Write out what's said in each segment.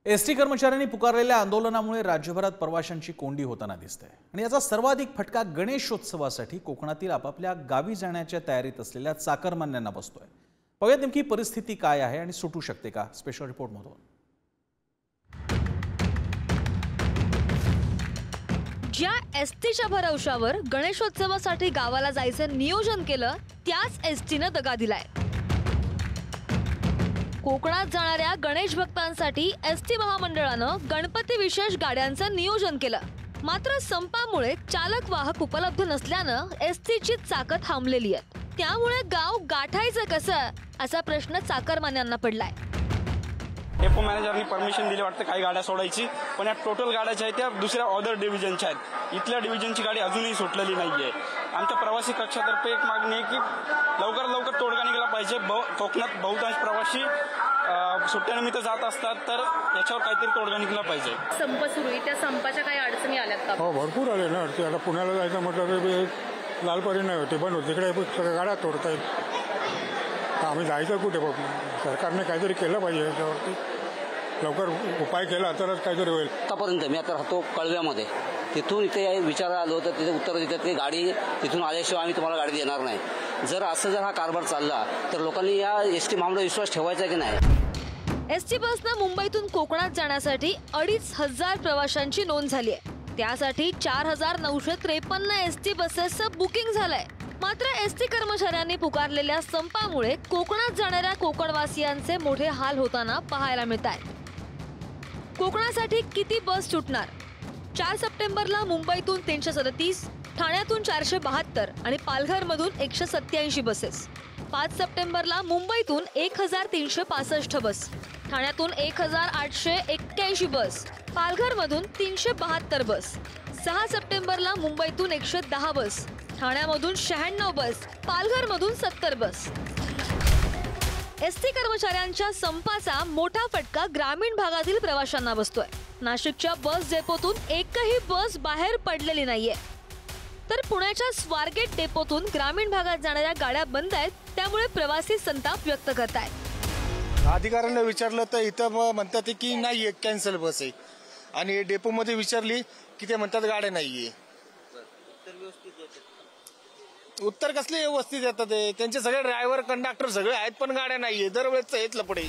ST कर्मचाऱ्यांनी पुकारलेल्या आंदोलनामुळे राज्यभरात प्रवाशांची कोंडी होताना दिसते आणि याचा सर्वाधिक फटका गणेशोत्सवासाठी कोकणातील आपापल्या गावी जाण्याच्या तयारीत असलेल्या चाकरमान्यांना बसतोय। बघूया नेमकी परिस्थिती काय आहे आणि सुटू शकते का, स्पेशल रिपोर्ट मधून। ज्या एसटीच्या भरवशावर गणेशोत्सवासाठी गावाला जायचं नियोजन केलं त्याच एसटीने दगा दिलाय। कोकणात जाणाऱ्या गणेश भक्तांसाठी एसटी महामंडळानं गणपती विशेष गाड्यांचं नियोजन केलं, मात्र संपामुळे चालक वाहक उपलब्ध नसल्यानं एसटीची चाकं थांबलेली आहे। त्यामुळे गाव गाठायचं कसं असा प्रश्न चाकरमान्यांना पडलाय। डेपो मॅनेजरनी परमिशन दिली वाटतं काही गाड्या सोडायची, पण या टोटल गाड्या ज्या आहेत त्या दुसऱ्या अदर डिव्हिजनच्या आहेत। इथल्या डिव्हिजनची गाडी अजूनही सुटलेली नाहीये। आमच्या प्रवासी कक्षातर्फे एक मागणी आहे की लवकरात लवकर तोडगा निघाला पाहिजे। कोकणात बहुतांश प्रवासी सुट्ट्यानिमित्त जात असतात, तर याच्यावर काहीतरी तोडगा निघाला पाहिजे। संप सुरू आहे, त्या संपाच्या काही अडचणी आल्यात का? हो, भरपूर आले ना। आता पुण्याला जायचं म्हटलं लालपरी नाही होते, पण तिकडे सगळ्या गाड्या तोडतायत। आम्ही जायचं कुठे? सरकारने काहीतरी केलं पाहिजे, याच्यावरती लवकर उपाय केला तरच काहीतरी होईल। आतापर्यंत मी आता राहतो कळव्यामध्ये, तिथून इथे विचारायला आलो तर तिथे उत्तर देतात की गाडी तिथून आल्याशिवाय आम्ही तुम्हाला गाडी देणार नाही। जर हा कारभार चालला तर लोकांनी या एसटी महामंडळावर विश्वास ठेवायचा की नाही। एसटी बसनं मुंबईतून कोकणात जाण्यासाठी 2,500 प्रवाशांची नोंद झाली आहे। त्यासाठी 4,953 एसटी बसेसचं बुकिंग झालंय। मात्र एसटी कर्मचाऱ्यांनी पुकारलेल्या संपामुळे कोकणात जाणाऱ्या कोकणवासियांचे मोठे हाल होताना पाहायला मिळतात। कोकणासाठी किती बस सुटणार? 4 सप्टेंबरला मुंबईतून 337, ठाण्यातून 472 आणि पालघरमधून 187 बसेस। 5 सप्टेंबरला मुंबईतून 1,365 बस, ठाण्यातून 1,881 बस, पालघरमधून 372 बस। 6 सप्टेंबरला मुंबईतून 110 बस, ठाण्यामधून 96 बस, पालघरमधून 70 बस। एसटी कर्मचाऱ्यांच्या संपाचा मोठा फटका ग्रामीण भागातील प्रवाशांना बसतोय। नाशिकच्या बस डेपोतून एकही बस बाहेर पडलेली नाहीये, तर पुण्याच्या स्वारगेट डेपोतून ग्रामीण भागात जाणाऱ्या गाड्या बंद आहेत, त्यामुळे प्रवासी संताप व्यक्त करतायत। अधिकाऱ्यांना विचारलं तर इथं म्हणतात की नाही, एक कॅन्सल बस आहे, आणि डेपो मध्ये विचारली की ते म्हणतात गाड्या नाहीये। उत्तर कसले व्यवस्थित येतात? त्यांचे सगळे ड्रायव्हर कंडक्टर सगळे आहेत, पण गाड्या नाहीये। दरवेळेच हेच लपडे।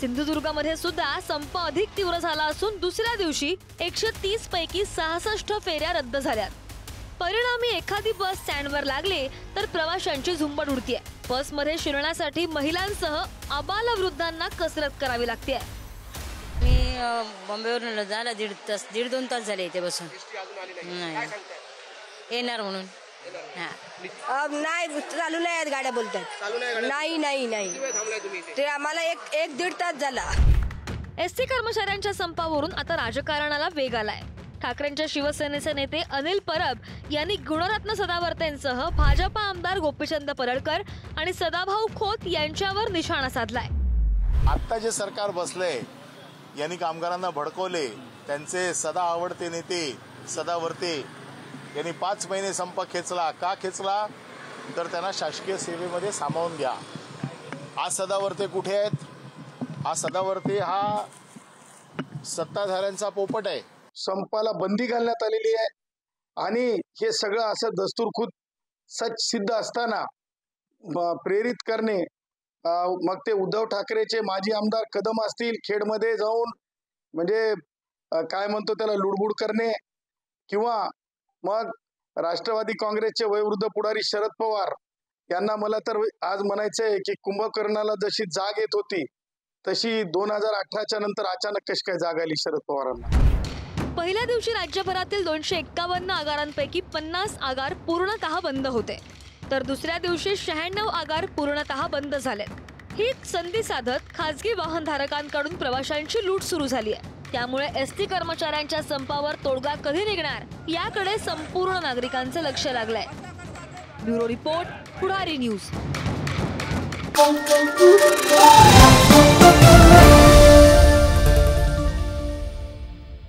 सिंधुदुर्गमध्ये सुद्धा संप अधिक तीव्र झाला असून दुसऱ्या दिवशी 130 पैकी 66 फेऱ्या रद्द झाल्यात। परिणामी एखादी बस स्टँडवर लागली तर प्रवाशांची झुंबड उडतीये। बसमध्ये शिरण्यासाठी महिलांसह आबालवृद्धांना कसरत करावी लागते। मी बॉम्बेवरून झाला 1.5-2 तास झाले इथे बसून, येणार म्हणून। नाही, चालू नाही आहेत गाड्या, बोलतात नाही ते आम्हाला 1-1.5 तास झाला। एसटी कर्मचाऱ्यांच्या संपावरून आता राजकारणाला वेग आलाय। ठाकरेंच्या शिवसेनेचे नेते अनिल परब यांनी गुणरत्न सदावर्तेंसह भाजपा आमदार गोपीचंद पडळकर आणि सदाभाऊ खोत यांच्यावर निशाणा साधलाय। आता जे सरकार बसलंय यांनी कामगारांना भडकवले। त्यांचे सदा आवडते नेते सदावर्ते यांनी 5 महिने संप खेचला। का खेचला? तर त्यांना शासकीय सेवेमध्ये सामावून घ्या। आज सदावर्ते कुठे आहेत? आज सदावर्ते हा सत्ताधाऱ्यांचा पोपट आहे। संपाला बंदी घालण्यात आलेली आहे, आणि हे सगळं असं दस्तूरखुद सच सिद्ध असताना प्रेरित करणे, मग ते उद्धव ठाकरेचे माजी आमदार कदम असतील, खेडमध्ये जाऊन म्हणजे काय म्हणतो त्याला लुडबुड करणे, किंवा मग राष्ट्रवादी काँग्रेसचे वयोवृद्ध पुढारी शरद पवार यांना मला तर आज म्हणायचंय की कुंभकर्णाला जशी जाग येत होती तशी 2018च्या नंतर अचानक कशी काय जाग आली शरद पवारांना। पहिल्या दिवशी राज्यभरातील 251 आगारांपैकी 50 आगार पूर्णतः बंद होते, तर दुसऱ्या दिवशी 96 आगार पूर्णतः बंद झालेत। ही संधी साधत खासगी वाहनधारकांकडून प्रवाशांची लूट सुरू झाली आहे। त्यामुळे एसटी कर्मचाऱ्यांच्या संपावर तोडगा कधी निघणार याकडे संपूर्ण नागरिकांचे लक्ष लागलंय। ब्युरो रिपोर्ट, पुढारी न्यूज।